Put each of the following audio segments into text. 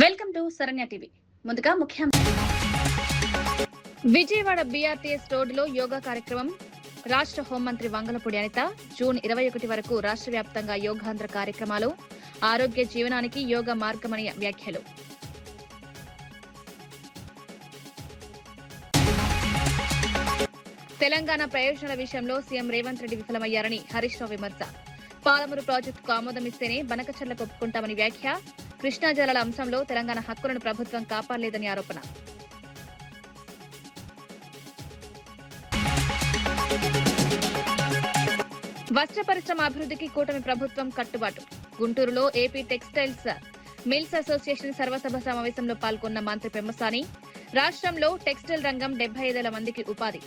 Welcome to Saranya TV. ముందుగా ముఖ్యాంశాలు. Vijayawada BRTS రోడ్డులో యోగా కార్యక్రమం. రాష్ట్ర హోంమంత్రి వంగలపూడి అనిత జూన్ 21 వరకు రాష్ట్ర వ్యాప్తంగా యోగాంధ్ర కార్యక్రమాలు. ఆరోగ్య జీవనానికి యోగా మార్గమని వ్యాఖ్యలు. తెలంగాణ ప్రయోజనాల విషయంలో సీఎం రేవంత్ రెడ్డి విఫలమయ్యారని హరీష్ రావు విమర్శ. పాలమూరు ప్రాజెక్టుకు ఆమోదం ఇస్తేనే బనకచర్లకు ఒప్పుకుంటామని వ్యాఖ్య. కృష్ణా జలాల అంశంలో తెలంగాణ హక్కులను ప్రభుత్వం కాపాడలేదని ఆరోపణ. వస్త్ర పరిశ్రమ అభివృద్ధికి కూటమి ప్రభుత్వం కట్టుబాటు. గుంటూరులో ఏపీ టెక్స్టైల్స్ మిల్స్ అసోసియేషన్ సర్వసభ సమావేశంలో పాల్గొన్న మంత్రి పెమ్మసాని. రాష్ట్రంలో టెక్స్టైల్ రంగం 75,000 మందికి ఉపాధి.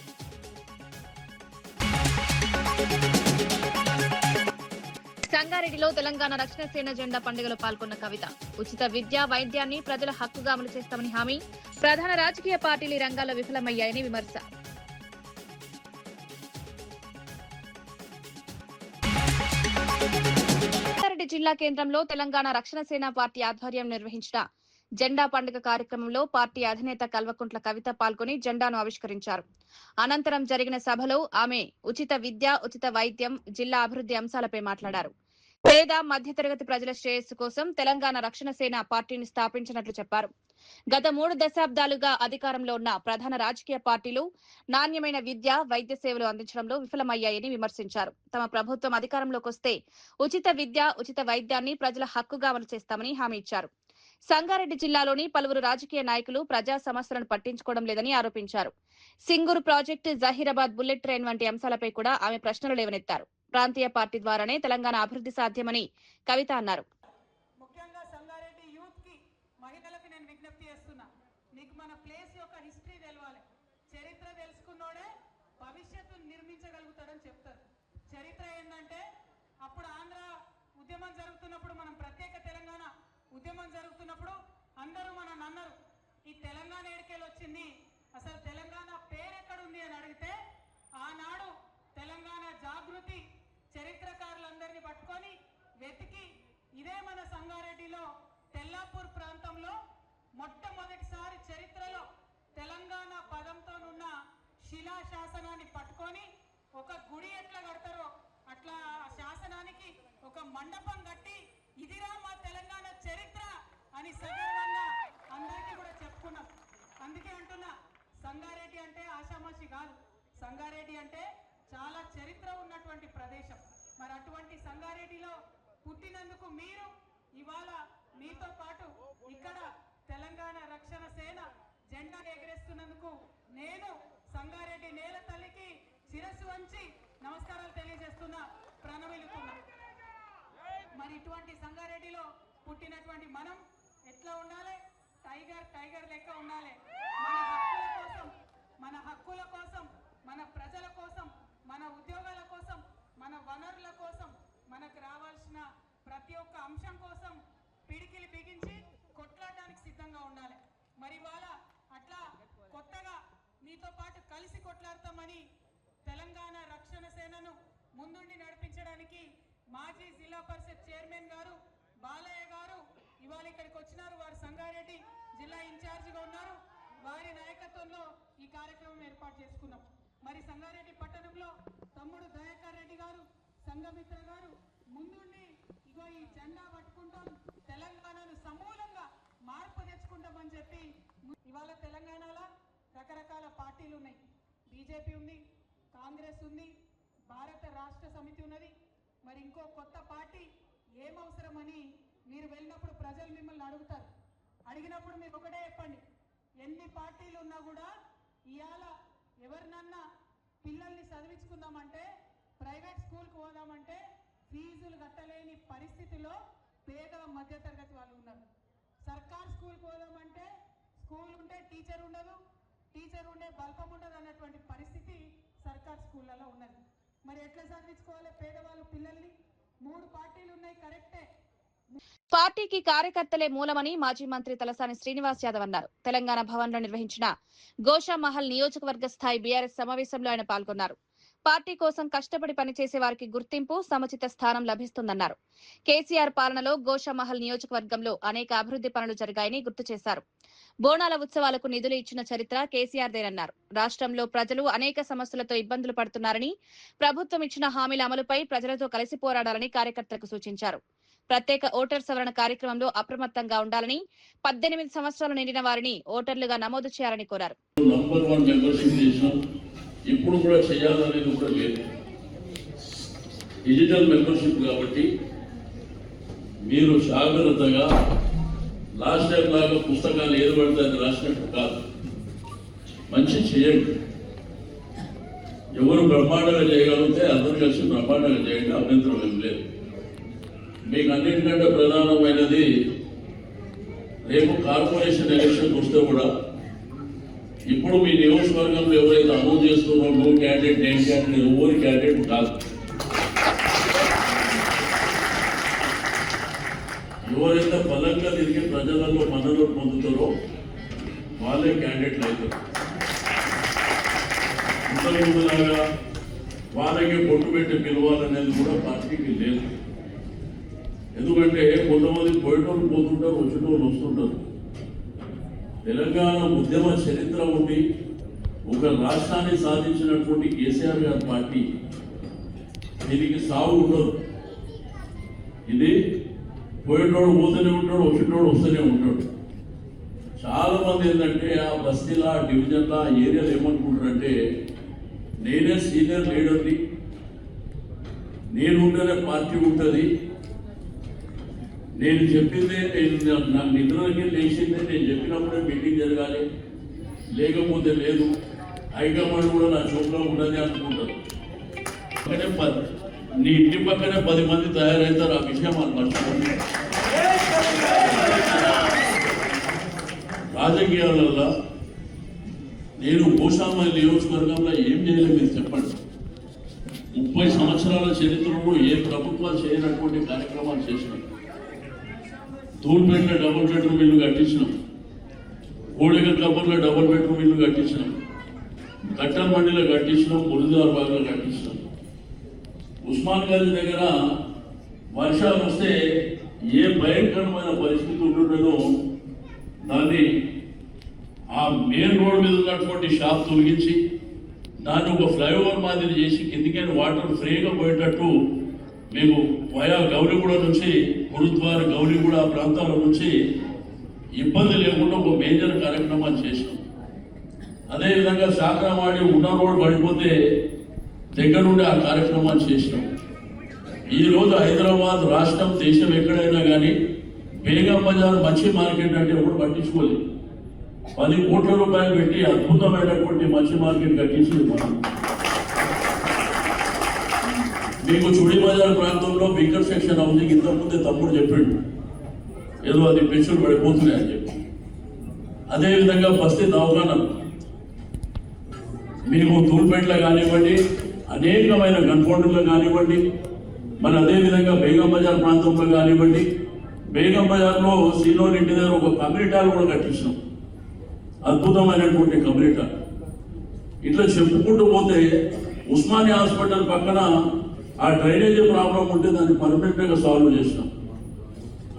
సంగారెడ్డిలో తెలంగాణ రక్షణ సేన జెండా పండుగలో పాల్గొన్న కవిత. ఉచిత విద్య వైద్యాన్ని ప్రజల హక్కుగా అమలు చేస్తామని హామీ. ప్రధాన రాజకీయ పార్టీలు ఈ రంగాల్లో విఫలమయ్యాయని విమర్శ. సంగారెడ్డి జిల్లా కేంద్రంలో తెలంగాణ రక్షణ సేన పార్టీ ఆధ్వర్యం నిర్వహించిన జెండా పండుగ కార్యక్రమంలో పార్టీ అధినేత కల్వకుంట్ల కవిత పాల్గొని జెండాను ఆవిష్కరించారు. అనంతరం జరిగిన సభలో ఆమె ఉచిత విద్య, ఉచిత వైద్యం, జిల్లా అభివృద్ధి అంశాలపై మాట్లాడారు. పేద మధ్యతరగతి ప్రజల శ్రేయస్సు కోసం తెలంగాణ రక్షణ సేన పార్టీని స్థాపించినట్లు చెప్పారు. గత 3 దశాబ్దాలుగా అధికారంలో ఉన్న ప్రధాన రాజకీయ పార్టీలు నాణ్యమైన విద్య, వైద్య సేవలు అందించడంలో విఫలమయ్యాయని విమర్శించారు. తమ ప్రభుత్వం అధికారంలోకి వస్తే ఉచిత విద్య, ఉచిత వైద్యాన్ని ప్రజల హక్కుగా అమలు చేస్తామని హామీ ఇచ్చారు. సంగారెడ్డి జిల్లాలోని పలువురు రాజకీయ నాయకులు ప్రజా సమస్యలను పట్టించుకోవడం లేదని ఆరోపించారు. Singur project, Zaheerabad bullet train వంటి అంశాలపై కూడా ఆమె ప్రశ్నలు లేవనెత్తారు. ప్రాంతీయ పార్టీ ద్వారానే తెలంగాణ అభివృద్ధి సాధ్యమని కవిత అన్నారు. ముఖ్యంగా సంగారెడ్డి యూత్ కి, మహిళలకు నేను విజ్ఞప్తి చేస్తున్నా, మీకు మన ప్లేస్ యొక్క హిస్టరీ తెలవాలి. చరిత్ర తెలుసుకున్నోడే భవిష్యత్తును నిర్మించగలుగుతాడని చెప్తారు. చరిత్ర ఏంటంటే, అప్పుడు ఆంధ్ర ఉద్యమం జరుగుతున్నప్పుడు, మనం ప్రత్యేక తెలంగాణ ఉద్యమం జరుగుతున్నప్పుడు అందరూ మనని అన్నారు, ఈ తెలంగాణ ఏడికేలు వచ్చింది, అసలు తెలంగాణ పేరు ఎక్కడుంది అని అడిగితే, ఆనాడు తెలంగాణ జాగృతి చరిత్రకారులందరినీ పట్టుకొని వెతికి ఇదే మన సంగారెడ్డిలో తెల్లాపూర్ ప్రాంతంలో మొట్టమొదటిసారి చరిత్రలో తెలంగాణ పదంతోనున్న శిలా శాసనాన్ని పట్టుకొని ఒక గుడి ఎట్లా కడతారో అట్లా ఆ శాసనానికి ఒక మండపం కట్టి ఇదిరా మా తెలంగాణ చరిత్ర అని సగర్వంగా అందరికీ కూడా చెప్పుకున్నాం. అందుకే అంటున్నా, సంగారెడ్డి అంటే ఆషామాషి కాదు. సంగారెడ్డి అంటే చాలా చరిత్ర ఉన్నటువంటి ప్రదేశం. మరి అటువంటి సంగారెడ్డిలో పుట్టినందుకు మీరు ఇవాళ మీతో పాటు ఇక్కడ తెలంగాణ రక్షణ సేన జెండా ఎగరేస్తున్నందుకు నేను సంగారెడ్డి నేల తల్లికి శిరస్సు వంచి నమస్కారాలు తెలియజేస్తున్నా, ప్రణమిలుతున్నా. మరి ఇటువంటి సంగారెడ్డిలో పుట్టినటువంటి మనం ఎట్లా ఉండాలి? టైగర్ లెక్క ఉండాలి. మన హక్కుల కోసం, మన ప్రజల కోసం, మన ఉద్యోగాల కోసం, మన వనరుల కోసం, మనకు రావాల్సిన ప్రతి ఒక్క అంశం కోసం పిడికిలి బిగించి కొట్లాడడానికి సిద్ధంగా ఉండాలి. మరి ఇవాళ అట్లా కొత్తగా మీతో పాటు కలిసి కొట్లాడతామని తెలంగాణ రక్షణ సేనను ముందుండి నడిపించడానికి మాజీ జిల్లా పరిషత్ చైర్మన్ గారు బాలయ్య గారు ఇవాళ ఇక్కడికి వచ్చినారు. వారు సంగారెడ్డి జిల్లా ఇన్ఛార్జిగా ఉన్నారు. వారి నాయకత్వంలో ఈ కార్యక్రమం ఏర్పాటు చేసుకున్నాం. మరి సంగారెడ్డి పట్టణంలో తమ్ముడు దయాకర్ రెడ్డి గారు, సంఘమిత్ర గారు ముందుండి ఇగో ఈ జెండా పట్టుకుంటాం, తెలంగాణను సమూలంగా మార్పు తెచ్చుకుంటామని చెప్పి ఇవాళ తెలంగాణలో రకరకాల పార్టీలు ఉన్నాయి. బీజేపీ ఉంది, కాంగ్రెస్ ఉంది, భారత రాష్ట్ర సమితి ఉన్నది. మరి ఇంకో కొత్త పార్టీ ఏమవసరమని మీరు వెళ్ళినప్పుడు ప్రజలు మిమ్మల్ని అడుగుతారు. అడిగినప్పుడు మీరు ఒకటే చెప్పండి, ఎన్ని పార్టీలు ఉన్నా కూడా ఇవాళ ఎవరినన్నా పిల్లల్ని చదివించుకుందామంటే, ప్రైవేట్ స్కూల్కి పోదామంటే ఫీజులు కట్టలేని పరిస్థితిలో పేద మధ్యతరగతి వాళ్ళు ఉన్నారు. సర్కార్ స్కూల్కి పోదామంటే స్కూల్ ఉంటే టీచర్ ఉండదు, టీచర్ ఉండే బల్పం ఉండదు అన్నటువంటి పరిస్థితి సర్కార్ స్కూళ్ళలో ఉన్నది. మరి ఎట్లా చదివించుకోవాలి పేదవాళ్ళు పిల్లల్ని? 3 పార్టీలు ఉన్నాయి, కరెక్టే. పార్టీకి కార్యకర్తలే మూలమని మాజీ మంత్రి తలసాని శ్రీనివాస్ యాదవ్ అన్నారు. తెలంగాణ భవన్ లో నిర్వహించిన గోషామహల్ నియోజకవర్గ స్థాయి బీఆర్ఎస్ సమావేశంలో ఆయన పాల్గొన్నారు. పార్టీ కోసం కష్టపడి పనిచేసే వారికి గుర్తింపు, సముచిత స్థానం లభిస్తుందన్నారు. కేసీఆర్ పాలనలో గోషామహల్ నియోజకవర్గంలో అనేక అభివృద్ధి పనులు జరిగాయని గుర్తు చేశారు. బోనాల ఉత్సవాలకు నిధులు ఇచ్చిన చరిత్ర కేసీఆర్దేనన్నారు. రాష్ట్రంలో ప్రజలు అనేక సమస్యలతో ఇబ్బందులు పడుతున్నారని, ప్రభుత్వం ఇచ్చిన హామీల అమలుపై ప్రజలతో కలిసి పోరాడాలని కార్యకర్తలకు సూచించారు. ప్రత్యేక ఓటర్ సవరణ కార్యక్రమంలో అప్రమత్తంగా ఉండాలని, 18 సంవత్సరాలు నిండిన వారిని ఓటర్లుగా నమోదు చేయాలని కోరారు. నంబర్ 1 మెంబర్షిప్ చేసినాం. ఇప్పుడు కూడా చేయాలనేది కూడా లేదు. డిజిటల్ మెంబర్షిప్ కాబట్టి మీరు జాగ్రత్తగా లాస్ట్ టైం లాగా పుస్తకాలు ఏది పడితే అది రాసినట్టు కాదు, మంచి చేయండి. ఎవరు బ్రహ్మాండంగా చేయగలిగితే అందరూ కలిసి బ్రహ్మాండంగా చేయండి, అభ్యంతరం ఏం లేదు. మీకు అన్నిటికంటే ప్రధానమైనది రేపు కార్పొరేషన్ ఎలక్షన్ వస్తే కూడా ఇప్పుడు మీ నియోజకవర్గంలో ఎవరైతే అమలు చేస్తున్నారో నో క్యాండిడేట్ నేను క్యాండిడేట్ ఎవరి క్యాండిడేట్ కాదు. ఎవరైతే బలంగా తిరిగి ప్రజలలో మన్ననలు పొందుతారో వాళ్ళే క్యాండిడేట్లు అవుతారు. ఇంతకుముందులాగా వాళ్ళకి బొట్టు పెట్టి పిలవాలనేది కూడా పార్టీకి లేదు. ఎందుకంటే కొంతమంది పోయేటోళ్ళు పోతుంటారు, వచ్చేటోళ్ళు వస్తుంటారు. తెలంగాణ ఉద్యమ చరిత్ర ఉండి ఒక రాష్ట్రాన్ని సాధించినటువంటి కేసీఆర్ గారి పార్టీ దీనికి సాగు ఉండదు. ఇది పోయేటోడు పోతూనే ఉంటాడు, వచ్చేటోడు వస్తూనే ఉంటాడు. చాలా మంది ఏంటంటే ఆ బస్తీలా, డివిజన్లా, ఏరియాలో ఏమనుకుంటారంటే నేనే సీనియర్ లీడర్ని, నేను ఉంటేనే పార్టీ ఉంటుంది, నేను చెప్పిందే నాకు నిద్రకి లేచిందే నేను చెప్పినప్పుడే మీటింగ్ జరగాలి, లేకపోతే లేదు, హైకమాండ్ కూడా నా చూపులో ఉండదు అనుకుంటారు. నీ ఇంటి పక్కనే 10 మంది తయారవుతారు. ఆ విషయం వాళ్ళు మర్చిపోండి. రాజకీయాలలో నేను గోషామహల్ నియోజకవర్గంలో ఏం చేయలేదు మీరు చెప్పండి. 30 సంవత్సరాల చరిత్రలో ఏ ప్రభుత్వాలు చేయనటువంటి కార్యక్రమాలు చేసినాం. తూర్పేటలో డబుల్ బెడ్రూమ్ ఇల్లు కట్టించినాం, కోడిగల్ కబ్బర్లో డబుల్ బెడ్రూమ్ ఇల్లు కట్టించినాం, కట్టల్ మండిలో కట్టించినాం, మురిదార్ బాగ్లో కట్టించినాం. ఉస్మాన్ గారి దగ్గర వర్షాలు వస్తే ఏ భయంకరమైన పరిస్థితి ఉంటుందో దాన్ని ఆ మెయిన్ రోడ్ మీద ఉన్నటువంటి షాప్ తొలగించి దాన్ని ఒక ఫ్లైఓవర్ మాదిరి చేసి కిందికైనా వాటర్ ఫ్రీగా పోయేటట్టు మేము వయా గౌలిగూడ నుంచి గురుద్వార గౌలిగూడ ప్రాంతాల నుంచి ఇబ్బంది లేకుండా ఒక మేజర్ కార్యక్రమాలు చేసినాం. అదేవిధంగా శాఖరవాడి ఉన్న రోడ్ పడిపోతే దగ్గర నుండి ఆ కార్యక్రమాలు చేసినాం. ఈరోజు హైదరాబాద్ రాష్ట్రం, దేశం ఎక్కడైనా కానీ బేగం బజార్ మచ్చి మార్కెట్ అంటే ఎవరు పట్టించుకోలేదు. 10 కోట్ల రూపాయలు పెట్టి అద్భుతమైనటువంటి మచ్చి మార్కెట్ కట్టించింది మనం. మీకు చుడి బజార్ ప్రాంతంలో బిగ్గర్ సెక్షన్ హౌసింగ్ ఇంతకుముందే తమ్ముడు చెప్పాడు, ఏదో అది పెన్షన్ పడిపోతున్నాయని చెప్పి. అదేవిధంగా బస్తీ దవాఖానా మీకు తూర్పేటలో కానివ్వండి, అనేకమైన గన్పౌండర్లో కానివ్వండి, మరి అదేవిధంగా బేగం బజార్ ప్రాంతంలో కానివ్వండి, బేగం బజార్లో సీనోర్ ఇంటి దగ్గర ఒక కమ్యూనిటాలు కూడా కట్టించినాం, అద్భుతమైనటువంటి కమ్యూనిటా. ఇట్లా చెప్పుకుంటూ పోతే ఉస్మానియా హాస్పిటల్ పక్కన ఆ డ్రైనేజీ ప్రాబ్లం ఉంటే దాన్ని పర్మనెంట్గా సాల్వ్ చేసినాం.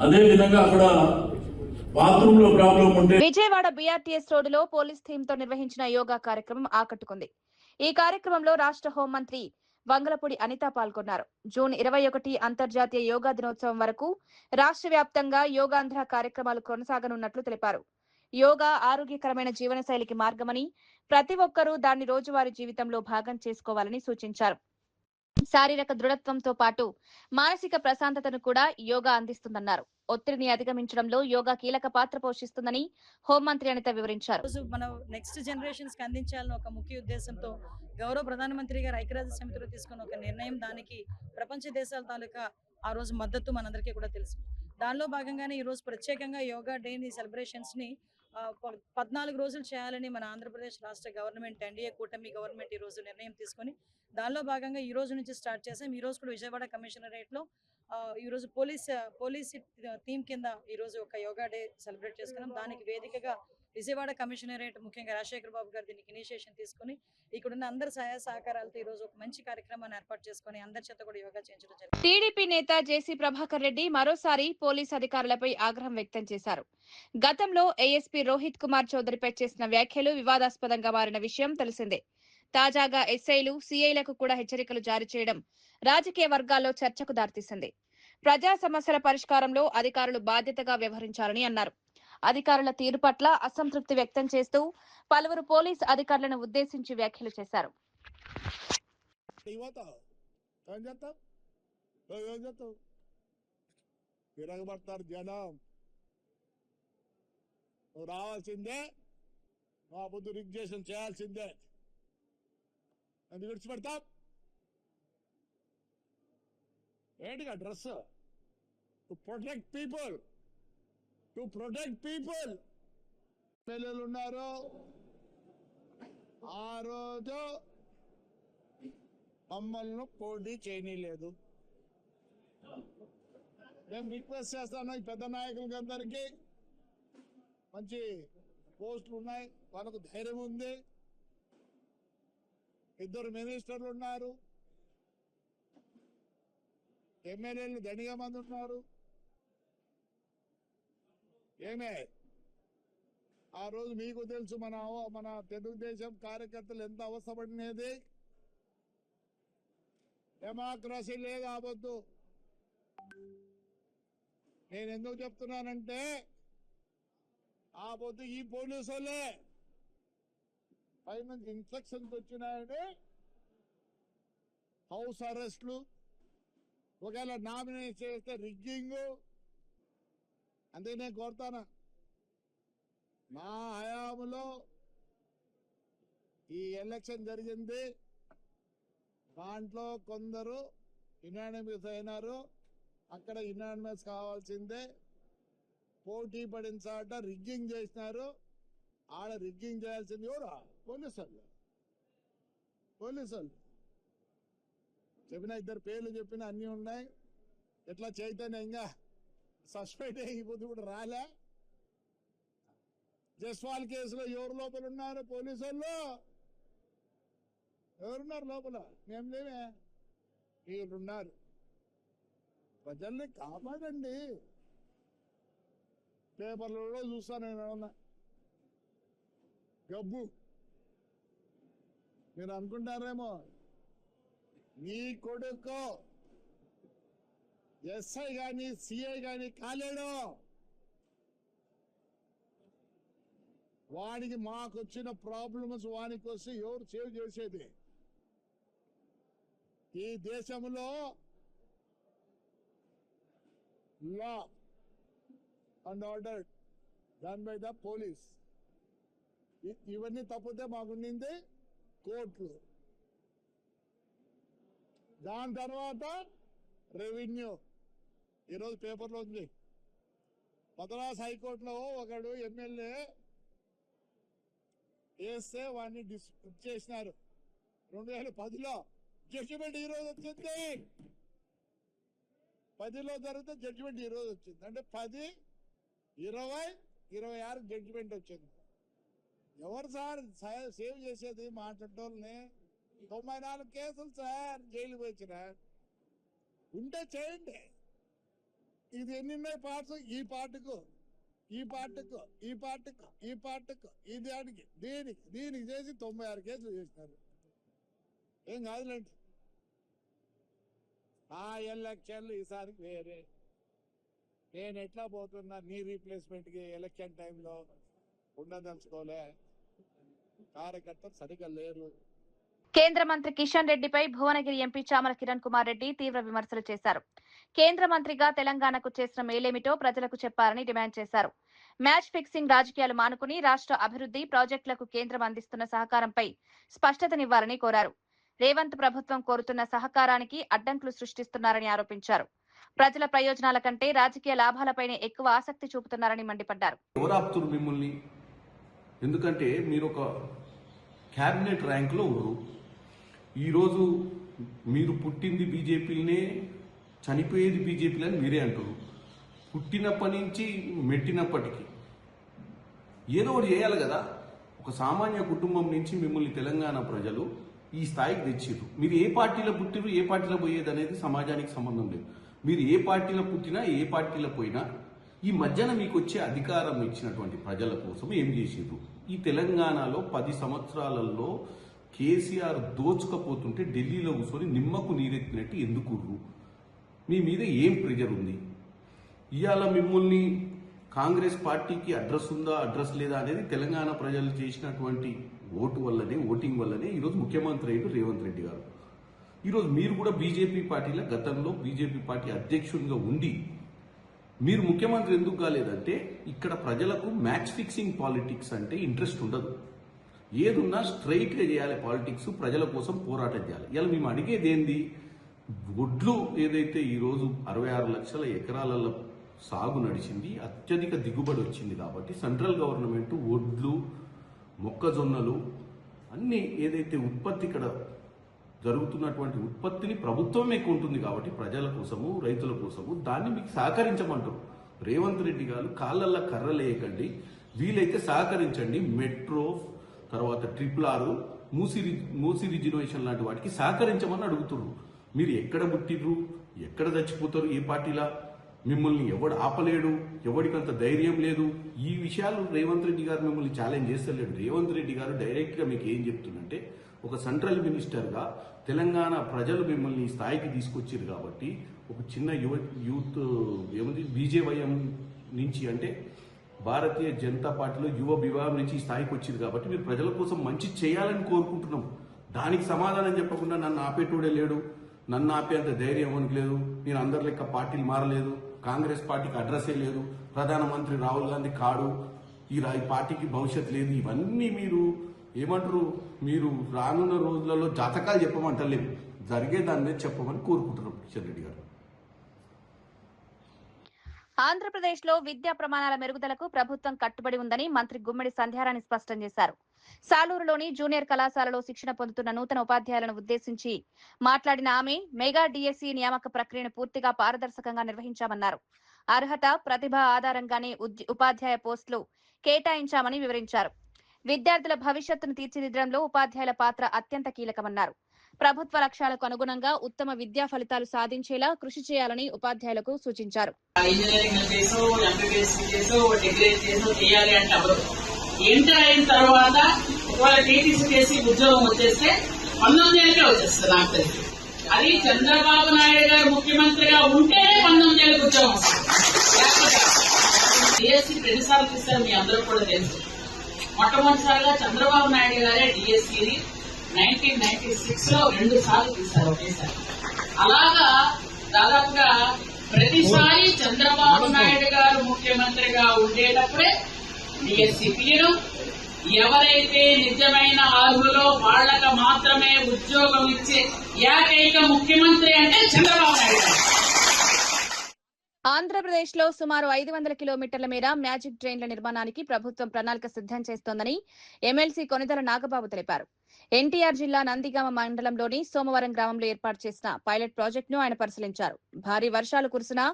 అదేవిధంగా అక్కడ బాత్రూమ్ లో ప్రాబ్లం ఉంటే విజయవాడ బీఆర్టీఎస్ రోడ్డులో పోలీస్ థీమ్ తో నిర్వహించిన యోగా కార్యక్రమం ఆకట్టుకుంది. ఈ కార్యక్రమంలో రాష్ట్ర హోంమంత్రి వంగలపూడి అనిత పాల్గొన్నారు. జూన్ 21 అంతర్జాతీయ యోగా దినోత్సవం వరకు రాష్ట్ర వ్యాప్తంగా యోగాంధ్ర కార్యక్రమాలు కొనసాగనున్నట్లు తెలిపారు. యోగా ఆరోగ్యకరమైన జీవనశైలికి మార్గమని, ప్రతి ఒక్కరూ దాన్ని రోజువారీ జీవితంలో భాగం చేసుకోవాలని సూచించారు. శారీరక దృఢత్వంతో పాటు మానసిక ప్రశాంతతను కూడా యోగా అందిస్తుందన్నారు. ఒత్తిడిని అధిగమించడంలో యోగా కీలక పాత్ర పోషిస్తుందని హోంమంత్రి అనిత వివరించారు. మనం నెక్స్ట్ జనరేషన్స్ కి అందించాలని ఒక ముఖ్య ఉద్దేశంతో గౌరవ ప్రధానమంత్రి గారు ఐక్యరాజ్య సమితిలో తీసుకున్న ఒక నిర్ణయం, దానికి ప్రపంచ దేశాల తాలూకా ఆ రోజు మద్దతు మనందరికీ కూడా తెలుసు. దానిలో భాగంగానే ఈ రోజు ప్రత్యేకంగా యోగా డేని సెలబ్రేషన్స్ ని 14 రోజులు చేయాలని మన ఆంధ్రప్రదేశ్ రాష్ట్ర గవర్నమెంట్, ఎన్డీఏ కూటమి గవర్నమెంట్ ఈ రోజు నిర్ణయం తీసుకొని దానిలో భాగంగా ఈ రోజు నుంచి స్టార్ట్ చేసాం. ఈ రోజు కూడా విజయవాడ కమిషనరేట్ లో ఈరోజు పోలీస్ థీమ్ కింద ఈరోజు ఒక యోగా డే సెలబ్రేట్ చేసుకున్నాం. దానికి వేదికగా విజయవాడ కమిషనరేట్ ముఖ్యంగా రాజశేఖర్ బాబు గారు దీనికి ఇనిషియేషన్ తీసుకుని ఇక్కడున్న అందరి సహాయ సహకారాలతో ఈరోజు ఒక మంచి కార్యక్రమాన్ని ఏర్పాటు చేసుకుని అందరి చేత కూడా యోగా చేయించడం జరిగింది. టీడీపీ నేత జేసీ ప్రభాకర్ రెడ్డి మరోసారి పోలీస్ అధికారులపై ఆగ్రహం వ్యక్తం చేశారు. గతంలో ఏఎస్పీ రోహిత్ కుమార్ చౌదరిపై చేసిన వ్యాఖ్యలు వివాదాస్పదంగా మారిన విషయం తెలిసిందే. తాజాగా ఎస్ఐలు, సీఐలకు కూడా హెచ్చరికలు జారీ చేయడం రాజకీయ వర్గాల్లో చర్చకు దారితీసింది. ప్రజా సమస్యల పరిష్కారంలో అధికారులు బాధ్యతగా వ్యవహరించాలని అన్నారు. అధికారుల తీరు పట్ల అసంతృప్తి వ్యక్తం చేస్తూ పలువురు పోలీస్ అధికారులను ఉద్దేశించి వ్యాఖ్యలు చేశారు. తిరగబడతారు జనం. నువ్వు రావాల్సిందే, మా బుద్ధి రిజిస్ట్రేషన్ చేయాల్సిందే. అది విడిచిపెడతాం ఏంటిగా డ్రెస్ to protect people, to protect people. ఎమ్మెల్యేలు ఉన్నారు. ఆ రోజు మమ్మల్ని పోటీ చేయనీయలేదు. మేము రిక్వెస్ట్ చేస్తాను ఈ పెద్ద నాయకులకి అందరికీ, మంచి పోస్టులు ఉన్నాయి, వాళ్ళకు ధైర్యం ఉంది. 2 మినిస్టర్లు ఉన్నారు, ఎమ్మెల్యేలు దండిగా మంది ఉన్నారు. ఏమే ఆ రోజు మీకు తెలుసు మన తెలుగుదేశం కార్యకర్తలు ఎంత అవసరపడినది. డెమోక్రసీ లేదు ఆవద్దు. నేను ఎందుకు చెప్తున్నానంటే ఆ పొద్దు ఈ పోలీసు వాళ్ళే పైన ఇన్స్ట్రక్షన్స్ వచ్చినాయని హౌస్ అరెస్ట్లు, ఒకవేళ నామినేట్ చేస్తే రిగ్గింగ్. అందుకే నేను కోరుతాను, మా హయాంలో ఈ ఎలక్షన్ జరిగింది, దాంట్లో కొందరు యునానిమస్ అయినారు. అక్కడ యునానిమస్ కావాల్సిందే. పోటీ పడిన చాట రిగ్గింగ్ చేసినారు. ఆడ రిగ్గింగ్ చేయాల్సింది ఎవరా? పోలీసు వాళ్ళు చెప్పిన 2 పేర్లు చెప్పిన అన్ని ఉన్నాయి. ఎట్లా చైతన్య ఇంకా సస్పెండ్ అయిపోతే కూడా రాలే. జస్వాల్ కేసులో ఎవరు లోపల ఉన్నారు? పోలీసు వాళ్ళు. ఎవరున్నారు లోపల? మేము లేమే, వీళ్ళున్నారు. ప్రజల్ని కాపాడండి. పేపర్లలో చూస్తాను నేను ఏమన్నా గబ్బు. మీరు అనుకుంటారేమో నీ కొడుకు ఎస్ఐ గాని సిఐ గాని కాలేడు. వాడికి మాకొచ్చిన ప్రాబ్లమ్స్ వానికి వస్తే ఎవరు సేవ్ చేసేది? ఈ దేశంలో law and order done by the police. ఇవన్నీ తప్పితే మాకుండింది కోర్టులు, దాని తర్వాత రెవెన్యూ. ఈరోజు పేపర్లో ఉంది, మద్రాస్ హైకోర్టులో ఒకడు ఎమ్మెల్యే వేస్తే వాడిని డిస్మిస్ చేసినారు 2010లో. జడ్జిమెంట్ ఈరోజు వచ్చింది. 10లో జరిగితే జడ్జిమెంట్ ఈరోజు వచ్చింది. అంటే 10, 20, 26 జడ్జిమెంట్ వచ్చింది. ఎవరు సార్ సేవ్ చేసేది? మాట్లాడటోళ్ళని 94 కేసులు సార్ జైలుకి వచ్చిన. ఉంటే చేయండి. ఇది ఎన్ని ఉన్నాయి పార్ట్స్? ఈ పార్టుకు, ఈ పార్టుకు, ఈ పార్టుకు, ఈ పార్టుకు, ఈ దానికి, దీనికి చేసి 96 కేసులు చేసినారు. ఏం కాదులేండి. ఆ ఎలక్షన్లు ఈసారికి వేరే. నేను ఎట్లా పోతున్నా నీ రీప్లేస్మెంట్కి ఎలక్షన్ టైంలో ఉండదలుచుకోలే. కార్యకర్తలు సరిగా లేరు. కేంద్ర మంత్రి కిషన్ రెడ్డిపై భువనగిరి ఎంపీ చామల కిరణ్ కుమార్ రెడ్డి తీవ్ర విమర్శలు చేశారు. కేంద్ర మంత్రిగా తెలంగాణకు చేసిన మేలేమిటో ప్రజలకు చెప్పారని డిమాండ్ చేశారు. మ్యాచ్ ఫిక్సింగ్ రాజకీయాలు మానుకుని రాష్ట్ర అభివృద్ధి ప్రాజెక్టులకు కేంద్రం అందిస్తున్న సహకారంపై స్పష్టతనివ్వాలని కోరారు. రేవంత్ ప్రభుత్వం కోరుతున్న సహకారానికి అడ్డంకులు సృష్టిస్తున్నారని ఆరోపించారు. ప్రజల ప్రయోజనాల కంటే రాజకీయ లాభాలపైనే ఎక్కువ ఆసక్తి చూపుతున్నారని మండిపడ్డారు. మిమ్మల్ని ఎందుకంటే మీరు ఒక క్యాబినెట్ ర్యాంకులో ఉన్నారు. ఈరోజు మీరు పుట్టింది బీజేపీనే, చనిపోయేది బీజేపీలో అని మీరే అంటారు. పుట్టినప్పటి నుంచి మెట్టినప్పటికీ ఏదో ఒకటి చేయాలి కదా. ఒక సామాన్య కుటుంబం నుంచి మిమ్మల్ని తెలంగాణ ప్రజలు ఈ స్థాయికి తెచ్చిర్రు. మీరు ఏ పార్టీలో పుట్టిరు, ఏ పార్టీలో పోయేది అనేది సమాజానికి సంబంధం లేదు. మీరు ఏ పార్టీలో పుట్టినా, ఏ పార్టీలో పోయినా ఈ మధ్యన మీకు వచ్చే అధికారం ఇచ్చినటువంటి ప్రజల కోసం ఏం చేసిర్రు? ఈ తెలంగాణలో 10 సంవత్సరాలలో కేసీఆర్ దోచుకపోతుంటే ఢిల్లీలో కూర్చొని నిమ్మకు నీరెత్తినట్టు ఎందుకుర్రు? మీ మీద ఏం ప్రెజర్ ఉంది? ఇవాళ మిమ్మల్ని కాంగ్రెస్ పార్టీకి అడ్రస్ ఉందా, అడ్రస్ లేదా అనేది తెలంగాణ ప్రజలు చేసినటువంటి ఓటింగ్ వల్లనే ఈరోజు ముఖ్యమంత్రి అయ్యారు రేవంత్ రెడ్డి గారు. ఈరోజు మీరు కూడా బీజేపీ పార్టీలో గతంలో బీజేపీ పార్టీ అధ్యక్షుడిగా ఉండి మీరు ముఖ్యమంత్రి ఎందుకు కాలేదంటే ఇక్కడ ప్రజలకు మ్యాచ్ ఫిక్సింగ్ పాలిటిక్స్ అంటే ఇంట్రెస్ట్ ఉండదు. ఏదున్నా స్ట్రైట్గా చేయాలి పాలిటిక్స్, ప్రజల కోసం పోరాటం చేయాలి. ఇలా మేము అడిగేది ఏంది? ఒడ్లు ఏదైతే ఈరోజు 66 లక్షల ఎకరాలలో సాగు నడిచింది, అత్యధిక దిగుబడి వచ్చింది కాబట్టి సెంట్రల్ గవర్నమెంట్ ఒడ్లు, మొక్కజొన్నలు అన్ని ఏదైతే ఉత్పత్తి ఇక్కడ జరుగుతున్నటువంటి ఉత్పత్తిని ప్రభుత్వమే కొంటుంది కాబట్టి ప్రజల కోసము, రైతుల కోసము దాన్ని మీకు సహకరించమంటారు. రేవంత్ రెడ్డి గారు కాళ్ళల్లో కర్రలేయకండి, వీలైతే సహకరించండి. మెట్రో తర్వాత RRR, మూసీ రిజర్వేషన్ లాంటి వాటికి సహకరించమని అడుగుతున్నారు. మీరు ఎక్కడ పుట్టిర్రు, ఎక్కడ చచ్చిపోతారు, ఏ పార్టీలా మిమ్మల్ని ఎవడు ఆపలేడు, ఎవడికంత ధైర్యం లేదు. ఈ విషయాలు రేవంత్ రెడ్డి గారు మిమ్మల్ని ఛాలెంజ్ చేస్తలేడు. రేవంత్ రెడ్డి గారు డైరెక్ట్గా మీకు ఏం చెప్తుందంటే, ఒక సెంట్రల్ మినిస్టర్గా తెలంగాణ ప్రజలు మిమ్మల్ని ఈ స్థాయికి తీసుకొచ్చారు కాబట్టి ఒక చిన్న యూత్ ఏముంది బీజేవైఎం నుంచి అంటే భారతీయ జనతా పార్టీలో యువ విభాగం నుంచి ఈ స్థాయికి వచ్చింది కాబట్టి మీరు ప్రజల కోసం మంచి చేయాలని కోరుకుంటున్నాం. దానికి సమాధానం చెప్పకుండా నన్ను ఆపేటోడే లేడు, నన్ను ఆపేంత ధైర్యం ఎవరికి లేదు, నేను అందరి లెక్క పార్టీలు మారలేదు, కాంగ్రెస్ పార్టీకి అడ్రస్సే లేదు, ప్రధానమంత్రి రాహుల్ గాంధీ కాడు, ఈ పార్టీకి భవిష్యత్ లేదు. ఇవన్నీ మీరు ఏమంటారు? మీరు రానున్న రోజులలో జాతకాలు చెప్పమంటలేము, జరిగేదాన్నే చెప్పమని కోరుకుంటున్నాం కిషన్ రెడ్డి గారు. ఆంధ్రప్రదేశ్లో విద్యా ప్రమాణాల మెరుగుదలకు ప్రభుత్వం కట్టుబడి ఉందని మంత్రి గుమ్మడి సంధ్యారాణి స్పష్టం చేశారు. సాలూరులోని జూనియర్ కళాశాలలో శిక్షణ పొందుతున్న నూతన ఉపాధ్యాయులను ఉద్దేశించి మాట్లాడిన ఆమె మెగా డిఎస్సి నియామక ప్రక్రియను పూర్తిగా పారదర్శకంగా నిర్వహించామన్నారు. అర్హత, ప్రతిభ ఆధారంగానే ఉపాధ్యాయ పోస్టులు కేటాయించామని వివరించారు. విద్యార్థుల భవిష్యత్తును తీర్చిదిద్దడంలో ఉపాధ్యాయుల పాత్ర అత్యంత కీలకమన్నారు. ప్రభుత్వ లక్ష్యాలకు అనుగుణంగా ఉత్తమ విద్యా ఫలితాలు సాధించేలా కృషి చేయాలని ఉపాధ్యాయులకు సూచించారు. ఇంటర్ అయిన తర్వాత ఒకవేళ టీటీసీ చేసి ఉద్యోగం వచ్చేస్తే 19 ఏళ్ళకే వచ్చేస్తుంది నాకు తెలిసి. అది చంద్రబాబు నాయుడు గారు ముఖ్యమంత్రిగా ఉంటేనే 19 ఏళ్ళకి ఉద్యోగం వస్తుంది. డిఎస్సీ 2 సార్లు తీస్తారు, మీ అందరూ కూడా తెలుసు. మొట్టమొదటిసారిగా చంద్రబాబు నాయుడు గారే డిఎస్సీని 1996 లో 2 సార్లు తీశారు ఒకేసారి. అలాగా దాదాపుగా ప్రతిసారి చంద్రబాబు నాయుడు గారు ముఖ్యమంత్రిగా ఉండేటప్పుడే డిఎస్సీ తీయడం, ఎవరైతే నిజమైన అర్హులో వాళ్లకు మాత్రమే ఉద్యోగం ఇచ్చే ఏకైక ముఖ్యమంత్రి అంటే చంద్రబాబు నాయుడు గారు. ఆంధ్రప్రదేశ్ లో సుమారు 500 కిలోమీటర్ల మేర మ్యాజిక్ ట్రైన్ల నిర్మాణానికి ప్రభుత్వం ప్రణాళిక సిద్ధం చేస్తోందని ఎమ్మెల్సీ కొనిదెల నాగబాబు తెలిపారు. ఎన్టీఆర్ జిల్లా నందిగామ మండలంలోని సోమవరం గ్రామంలో ఏర్పాటు చేసిన పైలట్ ప్రాజెక్టును ఆయన పరిశీలించారు. భారీ వర్షాలు కురిసినా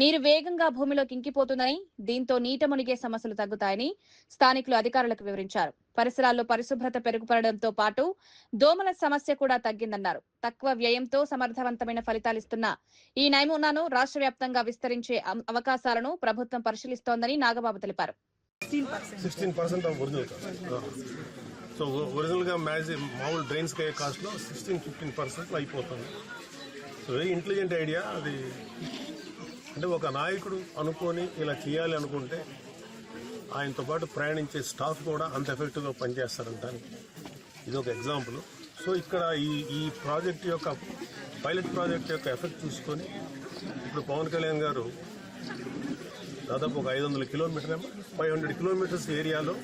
నీరు వేగంగా భూమిలోకి ఇంకిపోతుందని, దీంతో నీట మునిగే సమస్యలు తగ్గుతాయని స్థానికులు అధికారులకు వివరించారు. పరిసరాల్లో పరిశుభ్రత పెరుగుపడడంతో పాటు దోమల సమస్య కూడా తగ్గిందన్నారు. తక్కువ వ్యయంతో సమర్థవంతమైన ఫలితాలిస్తున్న ఈ నమూనాను రాష్ట్ర వ్యాప్తంగా విస్తరించే అవకాశాలను ప్రభుత్వం పరిశీలిస్తోందని నాగబాబు తెలిపారు. 16% సో ఒరిజినల్గా మామూలు డ్రైన్స్కి అయ్యే కాస్ట్లో 16-15% అయిపోతుంది. సో వెరీ ఇంటెలిజెంట్ ఐడియా అది. అంటే ఒక నాయకుడు అనుకొని ఇలా చేయాలి అనుకుంటే ఆయనతో పాటు ప్రయాణించే స్టాఫ్ కూడా అంత ఎఫెక్టివ్గా పనిచేస్తారంటానికి ఇది ఒక ఎగ్జాంపుల్. సో ఇక్కడ ఈ ప్రాజెక్ట్ యొక్క పైలట్ ప్రాజెక్ట్ యొక్క ఎఫెక్ట్ చూసుకొని ఇప్పుడు పవన్ కళ్యాణ్ గారు దాదాపు ఒక 500 కిలోమీటర్ 500 కిలోమీటర్స్ ఏరియాలో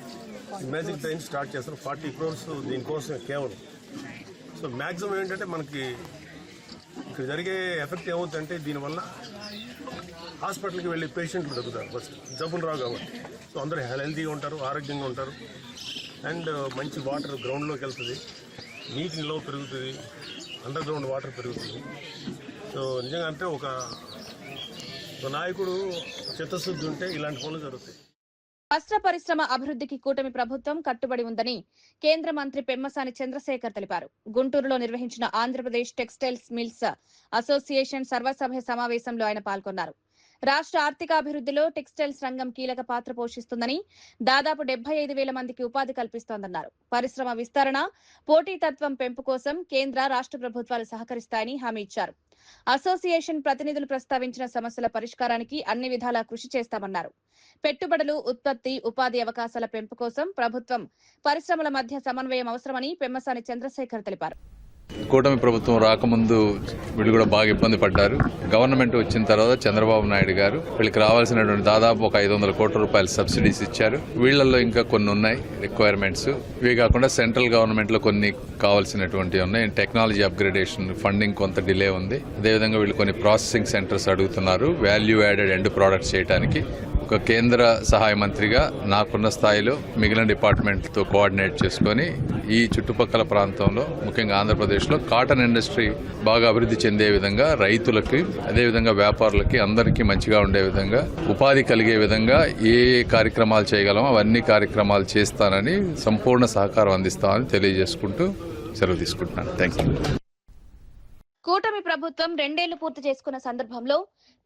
మ్యాజిక్ ట్రైన్ స్టార్ట్ చేస్తారు. 40 crores దీనికోసం కేవలం. సో మ్యాక్సిమం ఏంటంటే మనకి ఇక్కడ జరిగే ఎఫెక్ట్ ఏమవుతుందంటే దీనివల్ల హాస్పిటల్కి వెళ్ళి పేషెంట్లు తగ్గుతారు, ఫస్ట్ జబ్బులు రావు కాబట్టి. సో అందరూ హెల్తీగా ఉంటారు, ఆరోగ్యంగా ఉంటారు. అండ్ మంచి వాటర్ గ్రౌండ్లోకి వెళ్తుంది, నీటి నిల్వ పెరుగుతుంది, అండర్ గ్రౌండ్ వాటర్ పెరుగుతుంది. సో నిజంగా అంటే ఒక నాయకుడు చిత్తశుద్ధి ఉంటే ఇలాంటి పనులు జరుగుతాయి. వస్త్ర పరిశ్రమ అభివృద్ధికి కూటమి ప్రభుత్వం కట్టుబడి ఉందని కేంద్ర మంత్రి పెమ్మసాని చంద్రశేఖర్ తెలిపారు. గుంటూరులో నిర్వహించిన ఆంధ్రప్రదేశ్ టెక్స్టైల్స్ మిల్స్ అసోసియేషన్ సర్వసభ్య సమావేశంలో ఆయన పాల్గొన్నారు. రాష్ట్ర ఆర్థికాభివృద్ధిలో టెక్స్టైల్స్ రంగం కీలక పాత్ర పోషిస్తుందని, దాదాపు 75,000 మందికి ఉపాధి కల్పిస్తోందన్నారు. పరిశ్రమ విస్తరణ, పోటీతత్వం పెంపు కోసం కేంద్ర రాష్ట్ర ప్రభుత్వాలు సహకరిస్తాయని హామీ ఇచ్చారు. అసోసియేషన్ ప్రతినిధులు ప్రస్తావించిన సమస్యల పరిష్కారానికి అన్ని విధాలా కృషి చేస్తామన్నారు. పెట్టుబడులు, ఉత్పత్తి, ఉపాధి అవకాశాల పెంపు కోసం ప్రభుత్వం, పరిశ్రమల మధ్య సమన్వయం అవసరమని పెమ్మసాని చంద్రశేఖర్ తెలిపారు. కూటమి ప్రభుత్వం రాకముందు వీళ్ళు కూడా బాగా ఇబ్బంది పడ్డారు. గవర్నమెంట్ వచ్చిన తర్వాత చంద్రబాబు నాయుడు గారు వీళ్ళకి రావాల్సినటువంటి దాదాపు ఒక 500 కోట్ల రూపాయల సబ్సిడీస్ ఇచ్చారు. వీళ్లలో ఇంకా కొన్ని ఉన్నాయి రిక్వైర్మెంట్స్. ఇవి కాకుండా సెంట్రల్ గవర్నమెంట్ లో కొన్ని కావాల్సినటువంటివి ఉన్నాయి. టెక్నాలజీ అప్గ్రేడేషన్ ఫండింగ్ కొంత డిలే ఉంది. అదేవిధంగా వీళ్ళు కొన్ని ప్రాసెసింగ్ సెంటర్స్ అడుగుతున్నారు వాల్యూ యాడెడ్ ఎండ్ ప్రొడక్ట్స్ చేయడానికి. ఒక కేంద్ర సహాయ మంత్రిగా నాకున్న స్థాయిలో మిగిలిన డిపార్ట్మెంట్తో కోఆర్డినేట్ చేసుకొని ఈ చుట్టుపక్కల ప్రాంతంలో ముఖ్యంగా ఆంధ్రప్రదేశ్లో కాటన్ ఇండస్ట్రీ బాగా అభివృద్ధి చెందే విధంగా రైతులకి, అదేవిధంగా వ్యాపారులకి అందరికీ మంచిగా ఉండే విధంగా, ఉపాధి కలిగే విధంగా ఏ కార్యక్రమాలు చేయగలమో అవన్నీ కార్యక్రమాలు చేస్తానని సంపూర్ణ సహకారం అందిస్తామని తెలియజేసుకుంటూ సెలవు తీసుకుంటున్నాను. Thank you. కూటమి ప్రభుత్వం 2 ఏళ్లు పూర్తి చేసుకున్న సందర్భంలో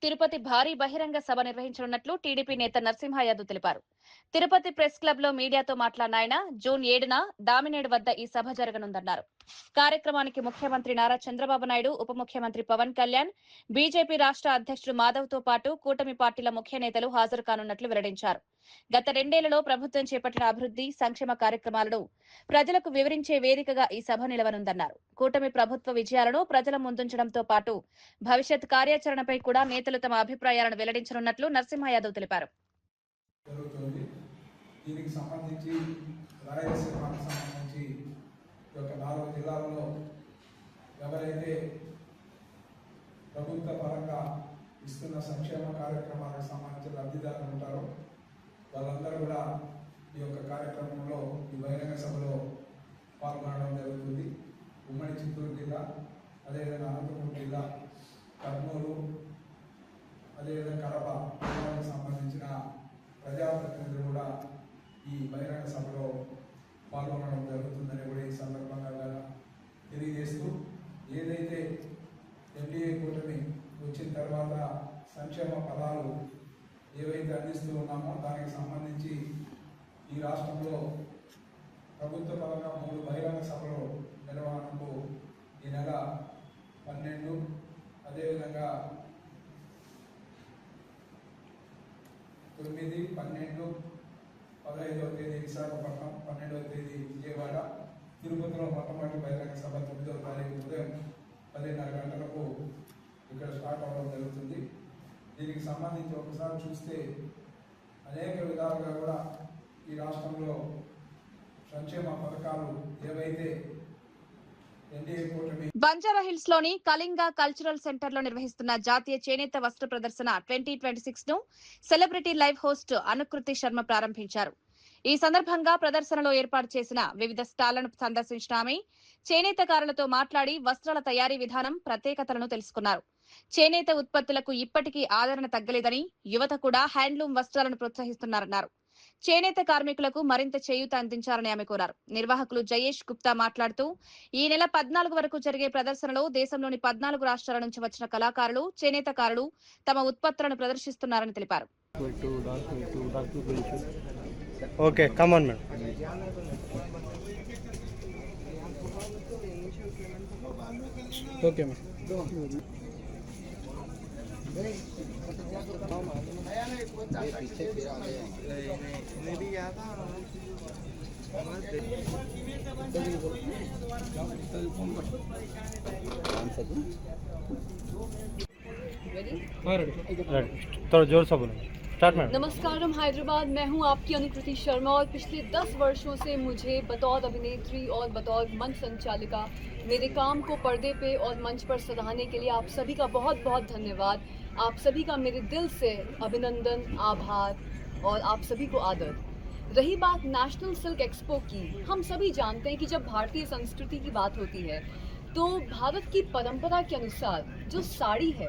తిరుపతి భారీ బహిరంగ సభ నిర్వహించనున్నట్లు టీడీపీ నేత నరసింహ యాదవ్ తెలిపారు. తిరుపతి ప్రెస్ క్లబ్ లో మీడియాతో మాట్లాడిన ఆయన జూన్ 7న దామినేడు వద్ద ఈ సభ జరగనుందన్నారు. కార్యక్రమానికి ముఖ్యమంత్రి నారా చంద్రబాబు నాయుడు, ఉప ముఖ్యమంత్రి పవన్ కళ్యాణ్, బీజేపీ రాష్ట్ర అధ్యక్షుడు మాధవ్ తో పాటు కూటమి పార్టీల ముఖ్య నేతలు హాజరు కానున్నట్లు వెల్లడించారు. గత 2 ఏళ్లలో ప్రభుత్వం చేపట్టిన అభివృద్ధి, సంక్షేమ కార్యక్రమాలను ప్రజలకు వివరించే వేదికగా ఈ సభ నిలవనుందన్నారు. కూటమి ప్రభుత్వ విజయాలను ప్రజల ముందుంచడంతో పాటు భవిష్యత్ కార్యాచరణపై కూడా నేతలు తమ అభిప్రాయాలను వెల్లడించనున్నట్లు నరసింహ యాదవ్ తెలిపారు. దీనికి సంబంధించి రాయలసీమకు సంబంధించి 4 జిల్లాలలో ఎవరైతే ప్రభుత్వ పరంగా ఇస్తున్న సంక్షేమ కార్యక్రమాలకు సంబంధించిన లబ్ధిదారులు ఉంటారో వాళ్ళందరూ కూడా ఈ యొక్క కార్యక్రమంలో, ఈ బహిరంగ సభలో పాల్గొనడం జరుగుతుంది. ఉమ్మడి చిత్తూరు జిల్లా, అదేవిధంగా అనంతపురం జిల్లా, కర్నూలు, అదేవిధంగా కడప జిల్లాలకు సంబంధించిన ప్రజాప్రతినిధులు కూడా ఈ బహిరంగ సభలో పాల్గొనడం జరుగుతుందని కూడా ఈ సందర్భంగా తెలియజేస్తూ, ఏదైతే ఎన్డీఏ కూటమి వచ్చిన తర్వాత సంక్షేమ ఫలాలు ఏవైతే అందిస్తూ ఉన్నామో దానికి సంబంధించి ఈ రాష్ట్రంలో ప్రభుత్వ పరంగా 3 బహిరంగ సభలు నిర్వహణకు ఈ నెల 12, అదేవిధంగా 9, 12, 15వ తేదీ విశాఖపట్నం, 12వ తేదీ విజయవాడ, తిరుపతిలో మొట్టమొదటి బహిరంగ సభ 9వ తారీఖు ఉదయం 10:30 గంటలకు ఇక్కడ స్టార్ట్ అవ్వడం జరుగుతుంది. దీనికి సంబంధించి ఒకసారి చూస్తే అనేక విధాలుగా కూడా ఈ రాష్ట్రంలో సంక్షేమ పథకాలు ఏవైతే బంజారాహిల్స్ లోని కళింగ కల్చరల్ సెంటర్ లో నిర్వహిస్తున్న జాతీయ చేనేత వస్త్ర ప్రదర్శన 2026 ను సెలబ్రిటీ లైవ్ హోస్ట్ అనుకృతి శర్మ ప్రారంభించారు. ఈ సందర్భంగా ప్రదర్శనలో ఏర్పాటు చేసిన వివిధ స్టాళ్లను సందర్శించిన ఆమె చేనేతకారులతో మాట్లాడి వస్త్రాల తయారీ విధానం, ప్రత్యేకతలను తెలుసుకున్నారు. చేనేత ఉత్పత్తులకు ఇప్పటికీ ఆదరణ తగ్గలేదని, యువత కూడా హ్యాండ్లూమ్ వస్త్రాలను ప్రోత్సహిస్తున్నారన్నారు. చేనేత కార్మికులకు మరింత చేయూత అందించాలని ఆమె కోరారు. నిర్వాహకులు జయేష్ గుప్తా మాట్లాడుతూ, ఈ నెల 14 వరకు జరిగే ప్రదర్శనలో దేశంలోని 14 రాష్ట్రాల నుంచి వచ్చిన కళాకారులు, చేనేతకారులు తమ ఉత్పత్తులను ప్రదర్శిస్తున్నారని తెలిపారు. Okay, come on madam. Okay madam. थोड़ा जोर से बोलो. नमस्कारम हैदराबाद, मैं हूं आपकी अनुकृति शर्मा और पिछले 10 वर्षों से मुझे बतौर अभिनेत्री और बतौर मंच संचालिका मेरे काम को पर्दे पे और मंच पर सराहने के लिए आप सभी का बहुत बहुत धन्यवाद. आप सभी का मेरे दिल से अभिनंदन, आभार और आप सभी को आदर. रही बात नेशनल सिल्क एक्सपो की, हम सभी जानते हैं कि जब भारतीय संस्कृति की बात होती है तो भारत की परंपरा के अनुसार जो साड़ी है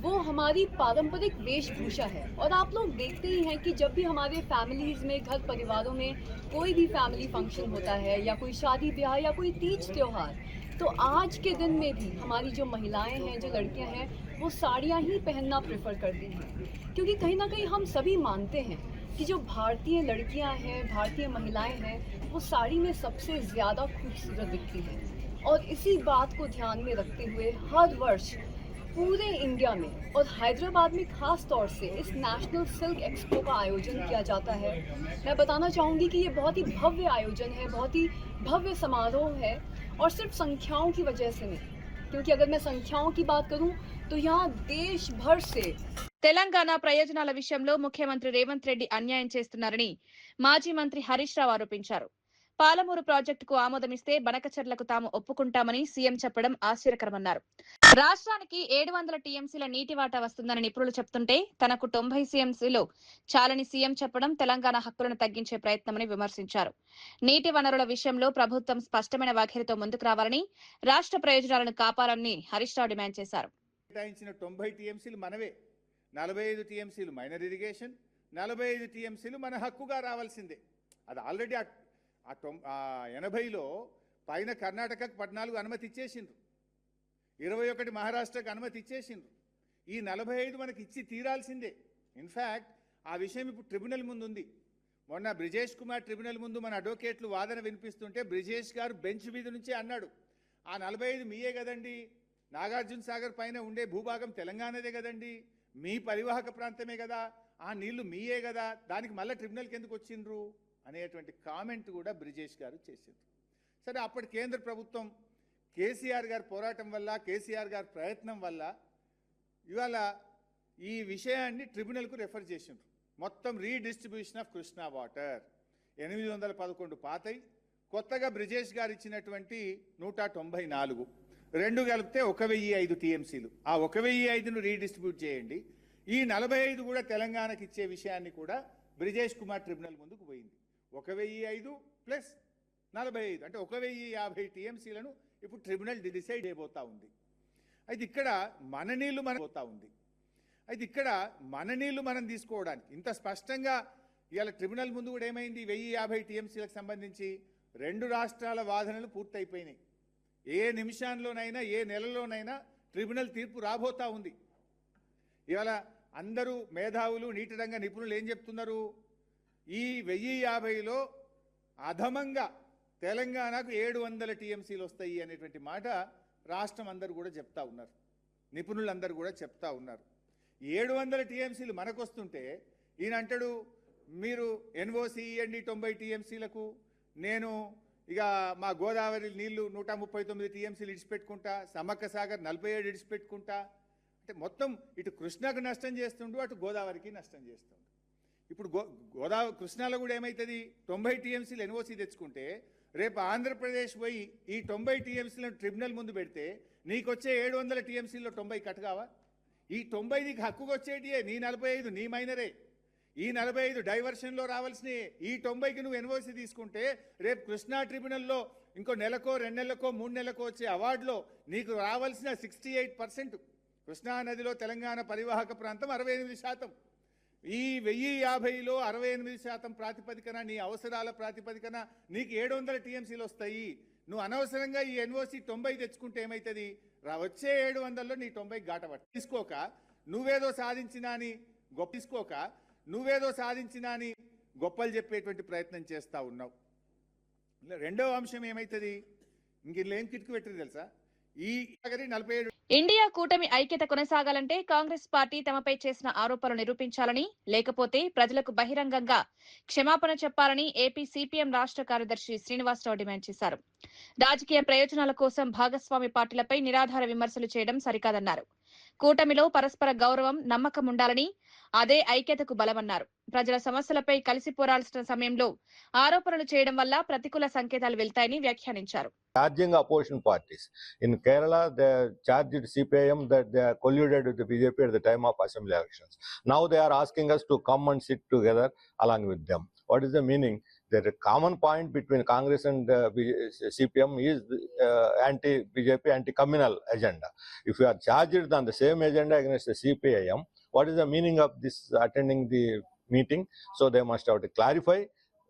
वो हमारी पारंपरिक वेशभूषा है। और आप लोग देखते ही हैं कि जब भी हमारे फैमिलीज में, घर परिवारों में कोई भी फैमिली फंक्शन होता है या कोई शादी ब्याह या कोई तीज त्योहार, तो आज के दिन में भी हमारी जो महिलाएं हैं, जो लड़कियां हैं, वो साड़ियां ही पहनना प्रेफर करती हैं। क्योंकि कहीं ना कहीं हम सभी मानते हैं कि जो भारतीय लड़कियां हैं, भारतीय महिलाएं हैं, वो साड़ी में सबसे ज़्यादा खूबसूरत दिखती हैं। और इसी बात को ध्यान में रखते हुए हर वर्ष पूरे इंडिया में और हैदराबाद में खास तौर से इस नेशनल सिल्क एक्सपो का आयोजन किया जाता है। मैं बताना चाहूँगी कि ये बहुत ही भव्य आयोजन है, बहुत ही भव्य समारोह है, और सिर्फ संख्याओं की वजह से नहीं, क्योंकि अगर मैं संख्याओं की बात करूं तो यहाँ देश भर से తెలంగాణ ప్రయోజనాల విషయంలో ముఖ్యమంత్రి రేవంత్ రెడ్డి అన్యాయం చేస్తున్నారని మాజీ మంత్రి హరీష్ రావు ఆరోపించారు. పాలమూరు ప్రాజెక్టుకు ఆమోదమిస్తే బనకచర్లకు తాము ఒప్పుకుంటామని సీఎం చెప్పడం ఆశ్చర్యకరమన్నారు. రాష్ట్రానికి 700 టీఎంసీల నీటి వాటా వస్తుందని నిపుణులు చెప్తుంటే తనకు 90 టీఎంసీలు చాలని సీఎం చెప్పడం తెలంగాణ హక్కులను తగ్గించే ప్రయత్నమని విమర్శించారు. నీటి వనరుల విషయంలో ప్రభుత్వం స్పష్టమైన వైఖరితో ముందుకు రావాలని, రాష్ట్ర ప్రయోజనాలను కాపాడాలని హరీష్ రావు డిమాండ్ చేశారు. 90 టీఎంసీలు మనవే, 45 టీఎంసీలు మైనర్ ఇరిగేషన్, 45 టీఎంసీలు మన హక్కుగా రావాల్సిందే. అది ఆల్రెడీ 80లో పైన కర్ణాటకకు 14 అనుమతి ఇచ్చేసిండ్రు, 21 మహారాష్ట్రకు అనుమతి ఇచ్చేసిండ్రు. ఈ 45 మనకి ఇచ్చి తీరాల్సిందే. ఇన్ఫ్యాక్ట్ ఆ విషయం ఇప్పుడు ట్రిబ్యునల్ ముందు ఉంది. మొన్న బ్రిజేష్ కుమార్ ట్రిబ్యునల్ ముందు మన అడ్వకేట్లు వాదన వినిపిస్తుంటే బ్రిజేష్ గారు బెంచ్ మీద నుంచే అన్నాడు, ఆ 45 మీయే కదండి, నాగార్జున సాగర్ పైన ఉండే భూభాగం తెలంగాణదే కదండి, మీ పరివాహక ప్రాంతమే కదా, ఆ నీళ్లు మీయే కదా, దానికి మళ్ళీ ట్రిబ్యునల్కి ఎందుకు వచ్చిండ్రు అనేటువంటి కామెంట్ కూడా బ్రిజేష్ గారు చేసిండ్రు. సరే, అప్పటి కేంద్ర ప్రభుత్వం కేసీఆర్ గారి పోరాటం వల్ల, కేసీఆర్ గారి ప్రయత్నం వల్ల ఇవాళ ఈ విషయాన్ని ట్రిబ్యునల్కు రెఫర్ చేసిండ్రు. మొత్తం రీడిస్ట్రిబ్యూషన్ ఆఫ్ కృష్ణా వాటర్ 811 పాతై, కొత్తగా బ్రిజేష్ గారు ఇచ్చినటువంటి 194, రెండు కలిపితే 1005 టీఎంసీలు. ఆ 1005ను రీడిస్ట్రిబ్యూట్ చేయండి, ఈ 45 కూడా తెలంగాణకి ఇచ్చే విషయాన్ని కూడా బ్రిజేష్ కుమార్ ట్రిబ్యునల్ ముందుకు పోయింది. 1005 ప్లస్ 45 అంటే 1050 టీఎంసీలను ఇప్పుడు ట్రిబ్యునల్ డిసైడ్ అయిపోతా ఉంది. అయితే ఇక్కడ మన నీళ్లు మనం తీసుకోవడానికి ఇంత స్పష్టంగా ఇవాళ ట్రిబ్యునల్ ముందు కూడా ఏమైంది, 1050 టీఎంసీలకు సంబంధించి 2 రాష్ట్రాల వాదనలు పూర్తయిపోయినాయి. ఏ నిమిషంలోనైనా, ఏ నెలలోనైనా ట్రిబ్యునల్ తీర్పు రాబోతా ఉంది. ఇవాళ అందరూ మేధావులు, నీటి రంగ నిపుణులు ఏం చెప్తున్నారు, ఈ 1050లో అధమంగా తెలంగాణకు 700 టీఎంసీలు వస్తాయి అనేటువంటి మాట రాష్ట్రం అందరూ కూడా చెప్తా ఉన్నారు, నిపుణులందరూ కూడా చెప్తా ఉన్నారు. 700 టీఎంసీలు మనకు వస్తుంటే ఈయన అంటాడు, మీరు ఎన్ఓసి ఇవ్వండి 90 టీఎంసీలకు, నేను ఇక మా గోదావరి నీళ్లు 139 టీఎంసీలు ఇడిచిపెట్టుకుంటా, సమ్మక్క సాగర్ 47 ఇడిచిపెట్టుకుంటా. అంటే మొత్తం ఇటు కృష్ణకు నష్టం చేస్తుండు, అటు గోదావరికి నష్టం చేస్తుండు. ఇప్పుడు గోదావరి కృష్ణాలో కూడా ఏమవుతుంది, 90 టీఎంసీలు ఎన్ఓసి తెచ్చుకుంటే రేపు ఆంధ్రప్రదేశ్ పోయి ఈ 90 టీఎంసీలను ట్రిబ్యునల్ ముందు పెడితే నీకు వచ్చే 700 టీఎంసీల్లో 90 కట్ కావా? ఈ 90 నీకు హక్కుకు వచ్చేటియే, నీ 45 నీ మైనరే, ఈ 45 డైవర్షన్లో రావాల్సినవి. ఈ 90కి నువ్వు ఎన్ఓసి తీసుకుంటే రేపు కృష్ణా ట్రిబ్యునల్లో ఇంకో నెలకో 2 నెలలకో 3 నెలలకో వచ్చే అవార్డులో నీకు రావాల్సిన 68%. కృష్ణా నదిలో తెలంగాణ పరివాహక ప్రాంతం 68%. ఈ 1050లో 68% ప్రాతిపదికన, నీ అవసరాల ప్రాతిపదికన నీకు 700 టీఎంసీలు వస్తాయి. నువ్వు అనవసరంగా ఈ ఎన్ఓసి 90 తెచ్చుకుంటే ఏమవుతుంది, వచ్చే 700లో నీ 90 గాటపట్టు తీసుకోక నువ్వేదో సాధించినా అని గొప్పలు చెప్పేటువంటి ప్రయత్నం చేస్తూ ఉన్నావు. రెండవ అంశం ఏమవుతుంది, ఇంక ఏం కిటుకు పెట్టింది తెలుసా, ఈ 47 ఇండియా కూటమి ఐక్యత కొనసాగాలంటే కాంగ్రెస్ పార్టీ తమపై చేసిన ఆరోపణలు నిరూపించాలని, లేకపోతే ప్రజలకు బహిరంగంగా క్షమాపణ చెప్పాలని ఏపీ సిపిఎం రాష్ట్ర కార్యదర్శి శ్రీనివాసరావు డిమాండ్ చేశారు. రాజకీయ ప్రయోజనాల కోసం భాగస్వామి పార్టీలపై నిరాధార విమర్శలు చేయడం సరికాదన్నారు. కూటమిలో పరస్పర గౌరవం, నమ్మకం ఉండాలని, అదే ఐక్యతకు బలమన్నారు. ప్రజల సమస్యలపై కలిసి పోరాల్సిన సమయంలో ఆరోపణలు చేయడం వల్ల ప్రతికూల సంకేతాలు వెళ్తాయని వ్యాఖ్యానించారు. Charging opposition parties. In Kerala, they charged CPIM that they colluded with the BJP at the time of assembly elections. Now they are asking us to come and sit together along with them. What is the meaning? The common point between Congress and CPM is anti-BJP, anti-communal agenda. If you are charged on the same agenda against the CPIM, what is the meaning of this attending the meeting? So they must have to clarify,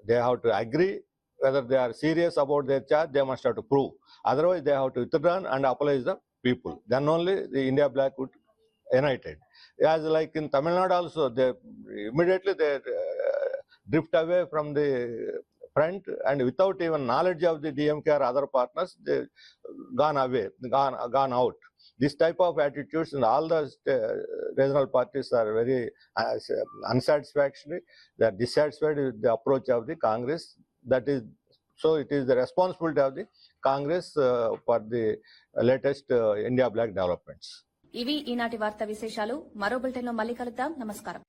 they have to agree whether they are serious about their charge, they must have to prove. Otherwise, they have to withdraw and apologize the people. Then only the India Black would united. As like in Tamil Nadu also, they immediately drift away from the front, and without even knowledge of the DMK or other partners, they gone away, gone out. This type of attitudes in all the regional parties are very unsatisfactory. They are dissatisfied with the approach of the Congress. That is, so it is the responsibility of the Congress for the latest India Black developments. ఇవి ఈనాటి వార్తా విశేషాలు. మరో బులెటిన్లో మళ్ళీ కలుద్దాం. నమస్కారం.